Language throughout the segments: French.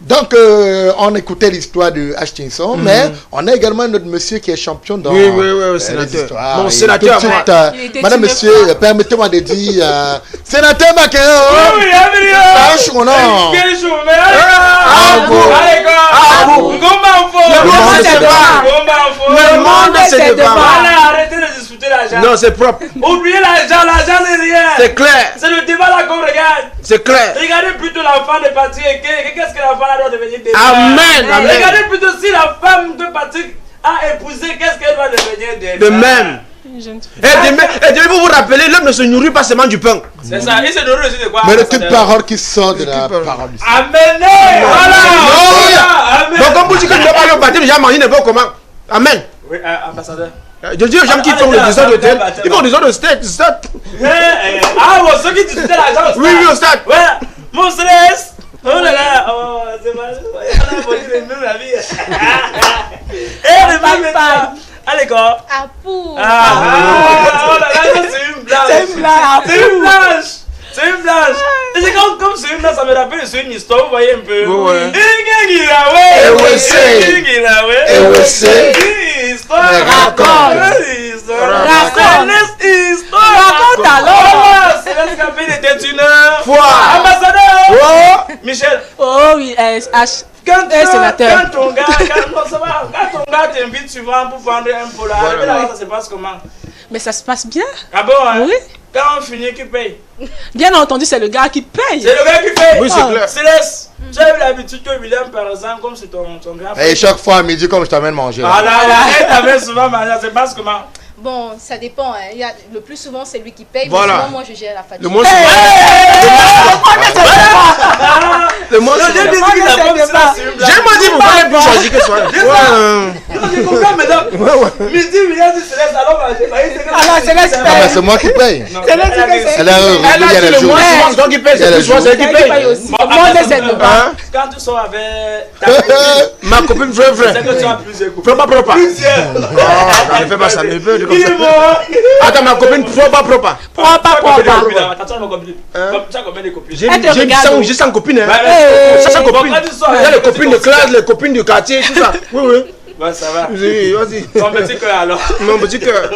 Donc, on écoutait l'histoire de Hutchinson, mais on a également notre monsieur qui est champion dans oui, sénateur. Mon sénateur, madame, monsieur, permettez-moi de dire, sénateur Macron. Oui, le monde c'est devant. Arrêtez de discuter l'argent. Non, c'est propre. Oubliez l'argent n'est rien. C'est clair. C'est le débat là qu'on regarde. C'est clair. Regardez plutôt l'enfant de partir. Qu'est-ce que l'enfant doit devenir déjà? Amen. Regardez plutôt si la femme de partir a épousé, qu'est-ce qu'elle doit devenir déjà? De même. Et demain, vous vous rappelez, l'homme ne se nourrit pas seulement du pain. C'est ça, il se nourrit aussi de quoi? Mais de toute parole qui sort de la parole. Amen. Voilà. Donc, comme vous dites que je ne dois pas aller au baptême, j'ai mangé n'importe comment. Amen. Oui, ambassadeur. Je dis aux gens qui font le désordre de tel, ils font le désordre de stade. Ah, bon, ceux qui discutaient l'argent au stade. Oui, au stade. Ouais, mon stress. Oh là là, oh, c'est mal. On a volé même la vie. Et le mal maintenant. Allez, quoi? À pour. Oh là là, c'est une blague. C'est une blague. C'est une blague. C'est une blague. Et c'est comme c'est une blague, ça me rappelle une histoire, vous voyez un peu. Ouais. Raconte alors. C'est là ce qu'a fait était une fois. Ambassadeur. Michel. Oh oui, H. Quand ton gars t'invite souvent pour prendre un polo, ça se passe comment? Mais ça se passe bien. Ah bon, hein? Oui. Quand on finit, qui paye? Bien entendu, c'est le gars qui paye. C'est le gars qui paye. Oui, c'est clair. Céleste, tu as eu l'habitude que William, par exemple, comme c'est ton grand frère. Et chaque fois à midi, comme je t'amène manger. Ah là, elle t'avait souvent mangé, ça se passe comment? Bon, ça dépend. Hein. Il y a, le plus souvent, c'est lui qui paye. Voilà. Mais souvent, moi, je gère la facture. Le moins le moins j'ai pas dit pourquoi elle peut choisir que soit. Je comprends maintenant. Midi, William dit Céleste, allons manger. Alors, Céleste paye. C'est moi qui paye. Elle a dit le moins souvent, donc il paye, c'est le soir, c'est qui paye aussi. Moi, c'est le bas. Quand tu sors avec ta copine, ma copine, frère, c'est que tu as plusieurs copines. frère, pas propre. Ne fais pas ça, ne fais comme ça. Attends, ma copine, propre. Propre. Tu as combien de copines? J'ai 100 copines. Ça, 100 copines. Il y a les copines de classe, les copines du quartier, tout ça. Oui. Ouais, ça va. Oui, vas-y. Ton petit cœur alors. Mon petit cœur.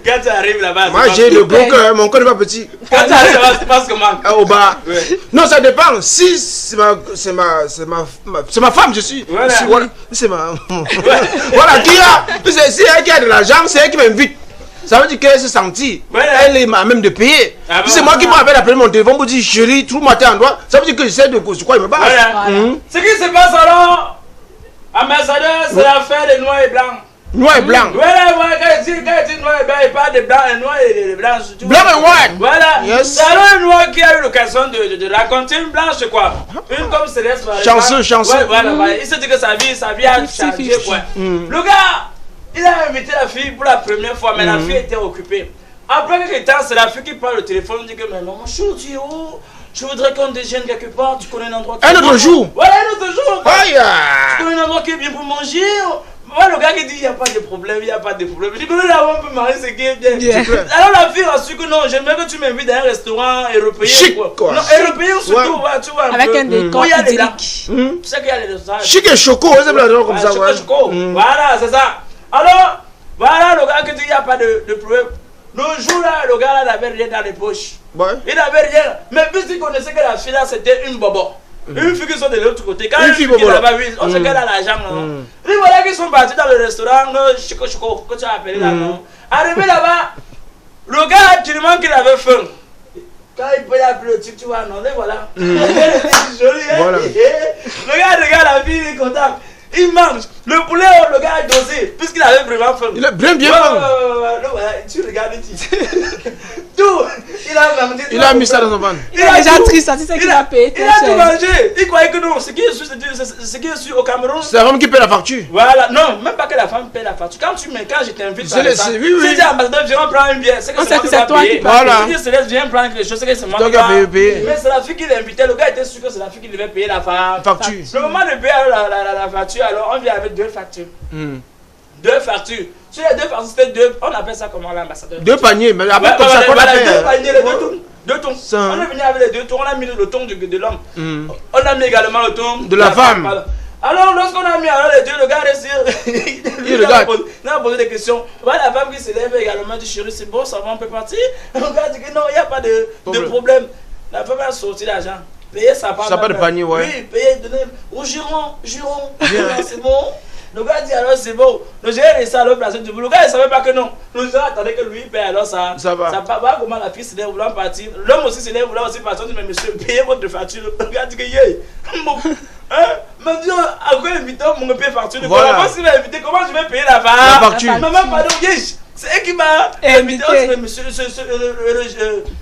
Quand tu arrives là-bas. Moi, j'ai le gros cœur, mon cœur n'est pas petit. Quand tu arrives là-bas, tu passes comment? Au bas. Non, ça dépend. Si c'est ma femme, je suis. Voilà. C'est ma. Voilà, qui a. C'est elle qui a de l'argent, c'est elle qui m'invite. Ça veut dire qu'elle se sentit. Elle est même de payer. Si c'est moi qui m'appelle après mon téléphone pour dire chérie, trouve-moi tel endroit, ça veut dire que j'essaie de quoi il me passe. Ce qui se passe alors, ambassadeur, c'est l'affaire des noirs et blancs. Noir et blanc. Voilà, quand il dit noir et blanc, il parle de blanc et noir et blanc. Black and white. Voilà. Yes. C'est alors un noir qui a eu l'occasion de raconter une blanche quoi. Une comme Céleste. Chanceux. Ouais, voilà. Il se dit que sa vie a changé quoi. Le gars, il a invité la fille pour la première fois, mais la fille était occupée. Après quelques temps, c'est la fille qui parle au téléphone, dit que mais maman, tu es où? Je voudrais qu'on déjeune quelque part, tu connais un endroit qui... Un autre jour. Voilà, un autre jour. Aïe. Tu connais un endroit qui est bien pour manger. Voilà, le gars qui dit il n'y a pas de problème, il n'y a pas de problème. Je dis que là, on peut manger ce qui est bien. Alors la fille a su que non, j'aimerais que tu m'invites dans un restaurant européen. Chic, quoi. Non, européen surtout, tu vois. Avec un décor idyllique. Tu sais qu'il y a les restaurants. Chic et choco, c'est comme ça. Voilà, c'est ça. Alors, voilà le gars qui dit il n'y a pas de problème. Le jour là, le gars là n'avait rien dans les poches. Il n'avait rien. Mais puisqu'il connaissait que la fille là c'était une bobo. Une fille qui sont de l'autre côté. Quand une fille qui est là-bas, on se garde à l'argent. Et voilà qu'ils sont partis dans le restaurant Chico, que tu as appelé là. Arrivé là-bas, le gars, tu lui manques qu'il avait faim. Quand il peut y appeler le type, tu vois, non, et voilà. Joli, hein? Le gars regarde la fille, il est content. Il mange. Le poulet, le gars a dosé, puisqu'il avait vraiment faim. Il a bien faim. Tu regardes ici. Tout. Il a mis ça dans son van. Il est déjà triste, ça, c'est ça qu'il a payé. Il a tout mangé. Il croyait que non. Ce qui est sûr au Cameroun. C'est la femme qui paie la facture. Voilà. Non, même pas que la femme paie la facture. Quand je t'invite, si tu dis ambassadeur, viens prendre une bière. C'est que c'est toi qui paye. Voilà. Si Céleste vient prendre quelque chose, c'est que c'est moi qui paye. Mais c'est la fille qui l'invitait. Le gars était sûr que c'est la fille qui devait payer la facture. Le moment de payer la facture, alors on vient avec deux factures. Deux factures. Sur les deux factures, c'était deux. On appelle ça comment l'ambassadeur? Deux paniers, mais après comme ça, quoi la deux paniers, deux 2 tons. On est venu avec les 2 tons, on a mis le ton de l'homme. On a mis également le ton de la femme. Alors, lorsqu'on a mis les deux, le gars reste. Il a posé des questions. Voilà, la femme qui se lève également dit chérie, c'est bon, ça va, on peut partir. Le gars dit que non, il n'y a pas de problème. La femme a sorti l'argent. Payer sa part. Ça pas de panier, ouais. Oui, payer, donner. Au juron. C'est bon. Le gars dit alors c'est bon. Le gars est resté à l'autre place du boulot. Le gars ne savait pas que non. Le gars attendait que lui paye. Alors ça va. Ça va comment la fille se lève voulant partir. L'homme aussi se lève voulant aussi partir. Mais monsieur, payez votre facture. Le gars dit que yé. Mais Dieu, à quoi inviter mon payer facture? Comment s'il m'a invité? Comment je vais payer la facture? Maman, pardon, c'est elle qui m'a invité.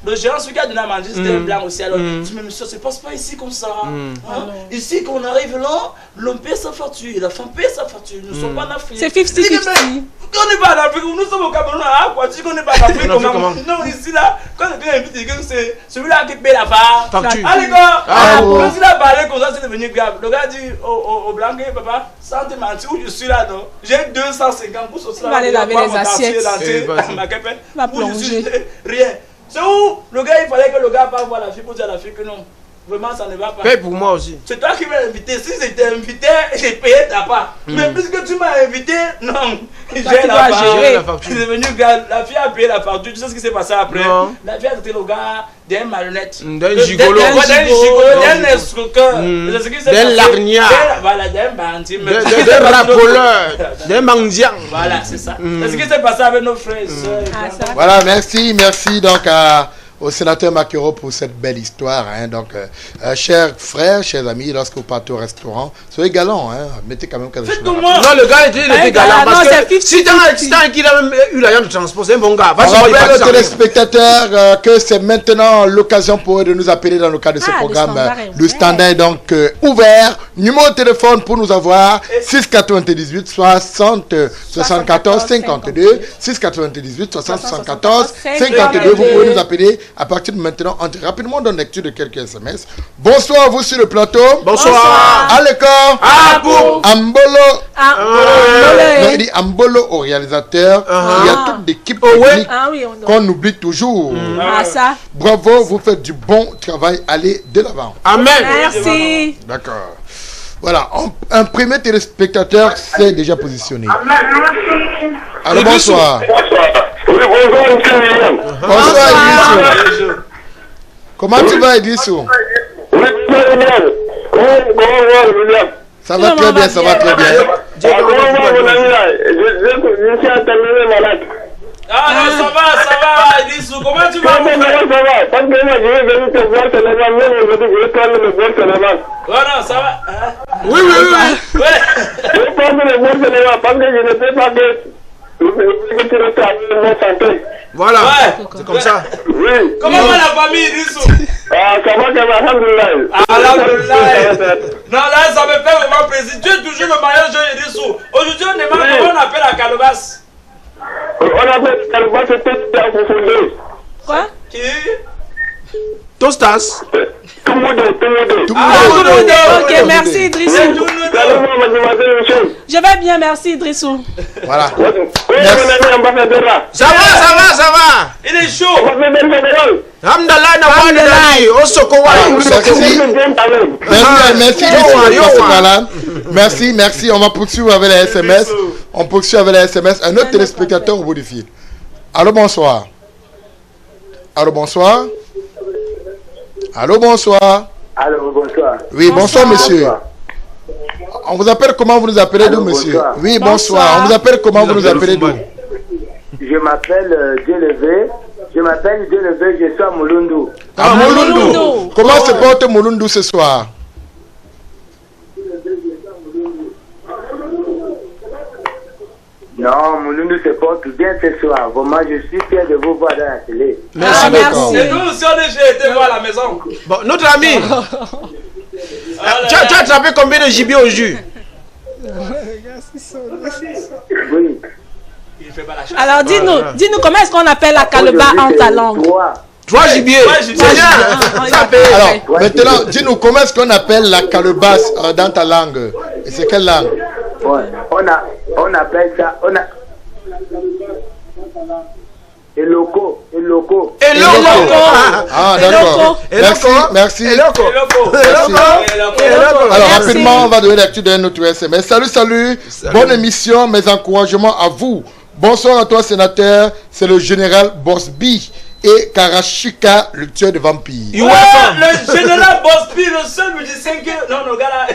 Le gérant, celui qui a donné à manger, c'était un blanc aussi. Alors, je dis, mais monsieur, ça ne passe pas ici comme ça. Ici, quand on arrive là, l'homme paie sa facture, la femme paie sa facture. Nous ne sommes pas en Afrique. C'est 50-50. On n'est pas en Afrique, nous sommes au Cameroun. Ah, quoi, tu dis qu'on n'est pas en Afrique, comment? Non, ici, là, quand quelqu'un invite, c'est celui-là qui paie la facture. Allez, gars, quand il a parlé comme ça, c'est devenu grave. Le gars dit au blanc, papa, sans te mentir, où je suis là, non? J'ai 250 pour sortir là. Il va aller laver les assiettes. Va plonger. Rien. C'est où le gars, il fallait que le gars parte voir la fille pour dire à la fille que non. Vraiment, ça ne va pas. Paye pour moi aussi. C'est toi qui m'as invité. Si j'étais invité, j'ai payé ta part. Mais puisque tu m'as invité, non. J'ai la facture. C'est devenu gars. La fille a payé la facture. Tu sais ce qui s'est passé après? Non. La fille a été le gars d'un marionnette. D'un gigolo. D'un escroqueur. D'un largnard. Voilà, d'un bandit. D'un rapoleur. D'un mendiant. Voilà, c'est ça. C'est ce qui s'est passé avec nos frères et sœurs. Voilà, merci donc au sénateur Makero pour cette belle histoire. Donc, chers frères, chers amis, lorsque vous partez au restaurant, soyez galants. Mettez quand même quelque chose. Non, le gars était galant. Parce que si t'as qu'il a même eu l'argent de transport, c'est un bon gars. On rappelle aux téléspectateurs que c'est maintenant l'occasion pour eux de nous appeler dans le cadre de ce programme. Le standard est donc ouvert. Numéro de téléphone pour nous avoir 698 60 74 52 698 60 74 52. Vous pouvez nous appeler à partir de maintenant. Rapidement, donne lecture de quelques SMS. Bonsoir à vous sur le plateau. Bonsoir. Aleko. Ambolo. Non, il dit Ambolo au réalisateur. Il y a toute l'équipe technique qu'on oublie toujours. Bravo, vous faites du bon travail. Allez de l'avant. Amen. Merci. D'accord. Voilà, un premier téléspectateur s'est déjà positionné. Alors bonsoir. Oui, bonsoir, William. Bonsoir, Idrissou. Comment tu vas, Idrissou? Oui, William. Comment William? Ça va très bien, ça va très bien. Comment mon ami là? Je suis interné malade. Ah non, ça va, Idrissou. Comment tu vas? Ça va. Parce que moi, je vais venir te voir seulement. Même aujourd'hui, je vais prendre le bon seulement. Non, ça va. Oui. Je vais prendre le bon seulement parce que je ne sais pas que voilà, c'est comme ça. Oui. Comment va la famille, Idrissou? Ça va, alhamdoulilah. Alhamdoulilah. Non, là, ça me fait vraiment plaisir. Tu es toujours le mariage de Idrissou. Aujourd'hui, on est mal, comment on appelle la calebasse? On appelle la calebasse, c'est en profondeur. Quoi? Qui? Tostas. Tout le monde. Ok, merci Idrissou. Je vais bien, merci Idrissou. Voilà. Ça va. Il est chaud. Merci. On va poursuivre avec les SMS. Un autre téléspectateur au bout du fil. Allô, bonsoir. Allô, bonsoir. Oui, bonsoir, monsieur. On vous appelle comment vous nous appelez d'où, monsieur? Bonsoir. Oui, bonsoir. On vous appelle comment vous nous appelez d'où? Je m'appelle Dieu-Levé. Je suis à Mulundu. À Mulundu. Comment se porte Mulundu ce soir? Non, Mulundu se porte bien ce soir. Vraiment, je suis fier de vous voir dans la télé. Merci beaucoup. Et nous aussi, on a déjà été voir à la maison. Bon, notre ami. Tu as attrapé combien de gibier au jus? Oui. Alors, dis-nous comment est-ce qu'on appelle la caleba en ta langue? 3 gibiers. Alors, maintenant, dis-nous comment est-ce qu'on appelle la calebasse dans ta langue? Et c'est quelle langue? Ouais, on appelle ça. Eloko. Ah, d'accord. Merci. Alors, rapidement, on va donner l'actu d'un autre SMS. Salut. Bonne émission, mes encouragements à vous. Bonsoir à toi, sénateur. C'est le général Bosby et Karashika, le tueur de vampires. Le général Bosby, le seul musicien que... Non, le gars là...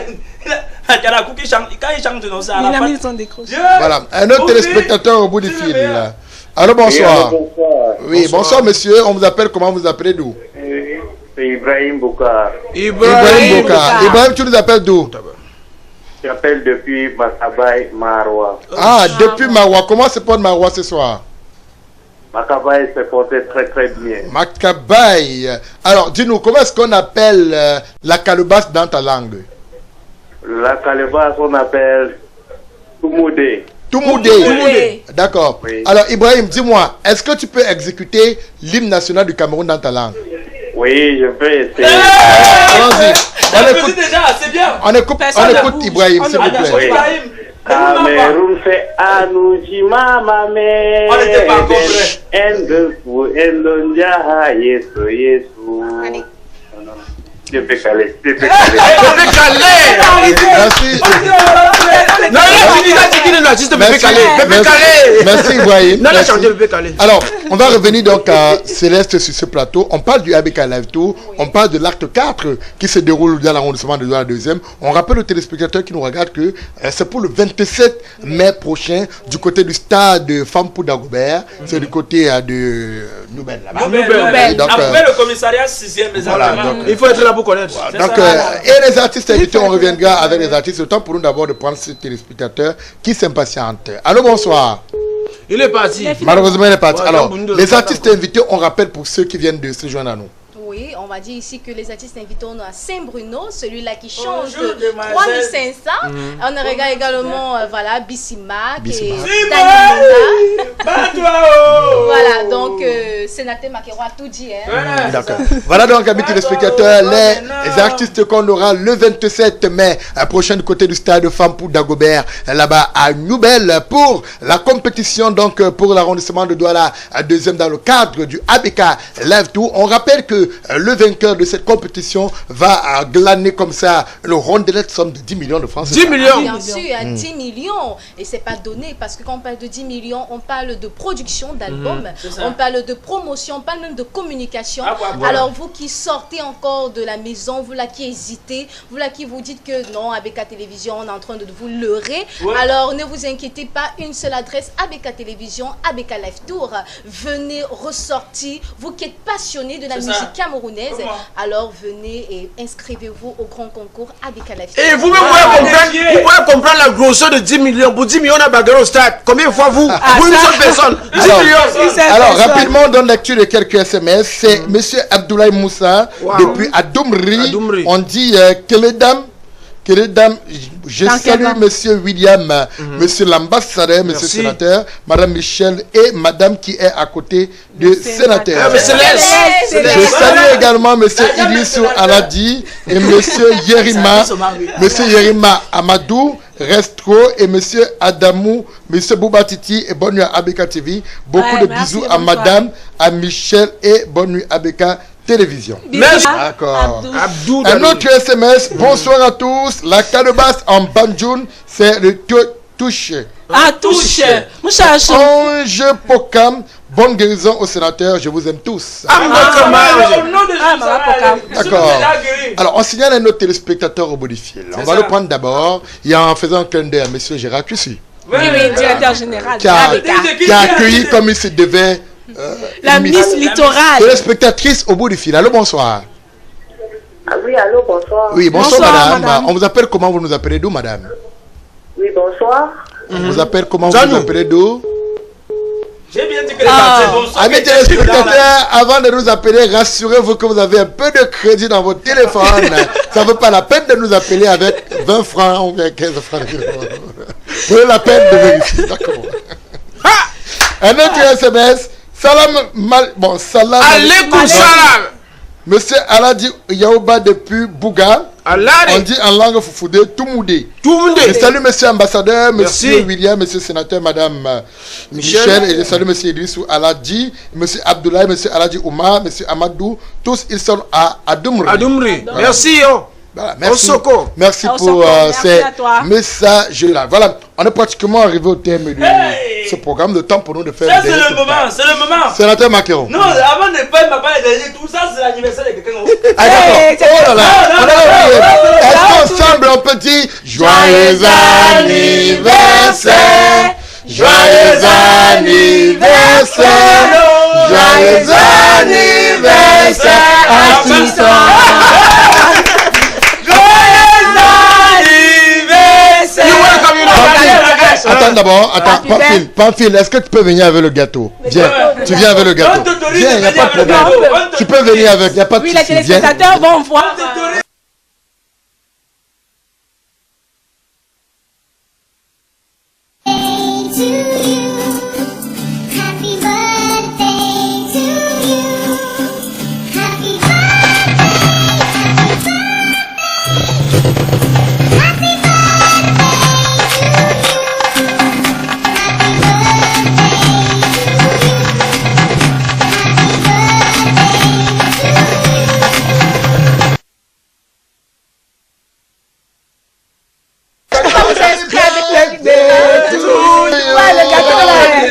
Quand il chante dans ça... Il a mis son décroché. Voilà, un autre téléspectateur au bout du fil. Alors, bonsoir. Oui, bonsoir, monsieur. On vous appelle, comment vous appelez d'où? C'est Ibrahim Boukar. Ibrahim, tu nous appelles d'où? J'appelle depuis Makabaye, Maroua. Ah, depuis Maroua. Comment se porte Maroua ce soir? Makabaye se portait très très bien. Makabaye. Alors, dis-nous, comment est-ce qu'on appelle la calebasse dans ta langue? La calebasse, on appelle Toumoudé. D'accord. Oui. Alors, Ibrahim, dis-moi, est-ce que tu peux exécuter l'hymne national du Cameroun dans ta langue? Oui, je peux essayer. Allons-y. Déjà, c'est bien. On écoute Ibrahim, s'il vous plaît. Oui. Cameroun fait Anouji Mama me. On n'était pas encore prêts. Endondia Yesu. Je peux caler. Merci Ibrahim. Alors, on va revenir donc à Céleste sur ce plateau. On parle du ABK Live Tour. On parle de l'acte 4 qui se déroule dans l'arrondissement de Douala 2e. On rappelle aux téléspectateurs qui nous regardent que c'est pour le 27 mai prochain du côté du stade Fampou d'Agobert. C'est du côté de Nouvelle là-bas. Après le commissariat 6e, il faut être là pour connaître. Donc, et les artistes invités, on reviendra avec les artistes. Le temps pour nous d'abord de prendre ce téléspectateur qui s'impatiente. Allô, bonsoir. Il est parti. Malheureusement, il est parti. Alors, les artistes invités, on rappelle pour ceux qui viennent de se joindre à nous. Oui, on va dire ici que les artistes invités, on a Saint-Bruno, celui-là qui change de 3500. On regarde également, voilà, Bissimac et Voilà, donc, sénateur Makero a tout dit. Hein. D'accord. Voilà donc, amis téléspectateurs, les artistes qu'on aura le 27 mai prochain du côté du stade Fampou d'Agobert, là-bas à Nouvelle, pour la compétition, donc pour l'arrondissement de Douala, deuxième dans le cadre du ABK Live Tour. On rappelle que le vainqueur de cette compétition va glaner comme ça le rondelette somme de 10 millions de francs. 10 millions. Bien sûr, 10 millions. Et c'est pas donné parce que quand on parle de 10 millions, on parle de production d'albums, on parle de promotion, on parle même de communication. Alors vous qui sortez encore de la maison, vous là qui hésitez, vous là qui vous dites que non, ABK Télévision, on est en train de vous leurrer. Alors ne vous inquiétez pas, une seule adresse, ABK Télévision, ABK Live Tour. Venez ressortir, vous qui êtes passionnés de la musique camerounaise, alors venez et inscrivez-vous au grand concours ABK Live Tour. Et vous pouvez comprendre la grosseur de 10 millions. Pour 10 millions, on a bagarre au stade. Combien de fois vous une seule personne 10 millions. Alors, rapidement, on donne lecture de quelques SMS. C'est M. Abdoulaye Moussa, depuis Adoumri. On dit que les dames, je salue M. William, M. l'ambassadeur, M. sénateur, Mme Michel et Mme qui est à côté du sénateur. Je salue également M. Idrissou Aladi et M. Yerima Amadou Restro et M. Adamou, M. Boubatiti et bonne nuit à ABK TV. Beaucoup de bisous à Madame, à Michel et bonne nuit à ABK Télévision. Merci. D'accord. Un autre SMS. Bonsoir à tous. La calebasse en banjoun, c'est le touche. Touche. Ange Pokam. Bonne guérison au sénateur. Je vous aime tous. D'accord. Alors, on signale un autre téléspectateur au bout du fil. On va le prendre d'abord. Et en faisant un clin d'œil à M. Gérard Cussi. Oui, directeur général. Qui a accueilli comme il se devait. La Miss Littorale. Téléspectatrice au bout du fil. Allô, bonsoir. Oui, allô, bonsoir. Oui, bonsoir, madame. On vous appelle comment? Vous nous appelez d'où, madame? Oui, bonsoir. On vous appelle comment? Vous nous appelez d'où? J'ai bien dit que les bonsoir. Amis téléspectateurs, avant de nous appeler, rassurez-vous que vous avez un peu de crédit dans votre téléphone. Ça ne vaut pas la peine de nous appeler avec 20 francs ou bien 15 francs. Prenez la peine de vérifier. D'accord. Un autre SMS. Salam. Salam. Alaikum salam. Monsieur Aladi Yaouba depuis Bouga. On dit en langue foufoudé, Toumoudé. Je salue monsieur ambassadeur, monsieur William, monsieur sénateur, madame Michel, et je salue monsieur Idrissou Aladi, monsieur Abdoulaye, monsieur Aladi Oumar, monsieur Amadou. Tous ils sont à Adoumri. Merci. Voilà, merci pour ces messages-là. Voilà, on est pratiquement arrivé au terme de ce programme. De temps pour nous de faire. C'est le moment, c'est le moment. Sénateur Macron. Non, avant de faire ma part de tout ça, c'est l'anniversaire de quelqu'un. Ah d'accord. Oh là là. Est-ce qu'ensemble on peut dire joyeux anniversaire, joyeux anniversaire, joyeux anniversaire à Tristan. Attends d'abord, Pamphile, est-ce que tu peux venir avec le gâteau? Viens, tu viens avec le gâteau. Viens, il n'y a pas de problème. Tu peux venir avec, il n'y a pas de souci. Oui, les téléspectateurs vont voir.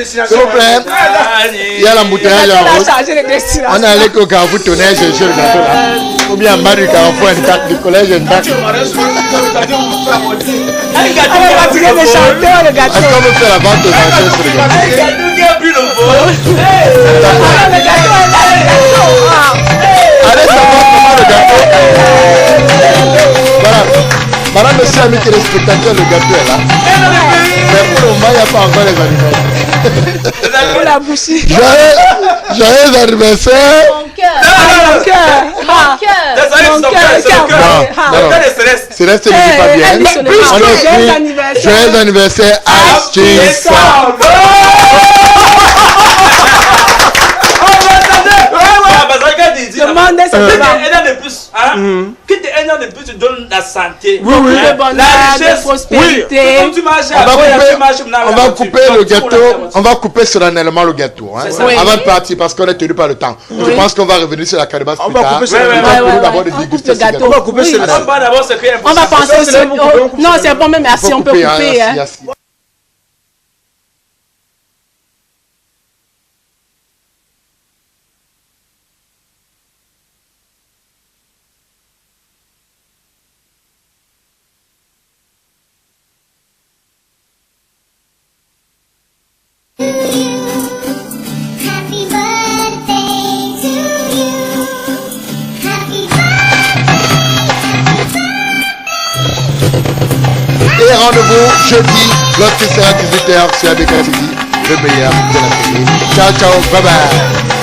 S'il vous plaît, il y a l'embouteillage en route. On est allé au Carrefour Tonnerre chercher le gâteau là. Ou bien en bas du Carrefour, une carte du collège, une carte. Est-ce qu'on peut faire la vente aux enchères sur le gâteau? Allez savoir comment le gâteau. Voilà. Madame, monsieur, amis téléspectateurs, le gâteau est là. Mais pour le moment, il n'y a pas encore les anniversaires. La bouchée. Joyeux anniversaire. Mon cœur. Mon cœur. Céleste ne dit pas bien. On écrit joyeux anniversaire à Stinson. Demandez ce un an de plus, hein? Qui te un an de plus te donne la santé, le bonheur, la prospérité. On va couper le gâteau. On va couper solennellement le gâteau, hein? Avant de partir parce qu'on est tenu par le temps. Je pense qu'on va revenir sur la calebasse plus tard. On va couper le gâteau. On va penser sur. Non, c'est bon, mais merci, on peut couper. Et rendez-vous jeudi, lorsqu'il sera 18h sur ABK TV, le meilleur de la télé. Ciao, ciao, bye bye.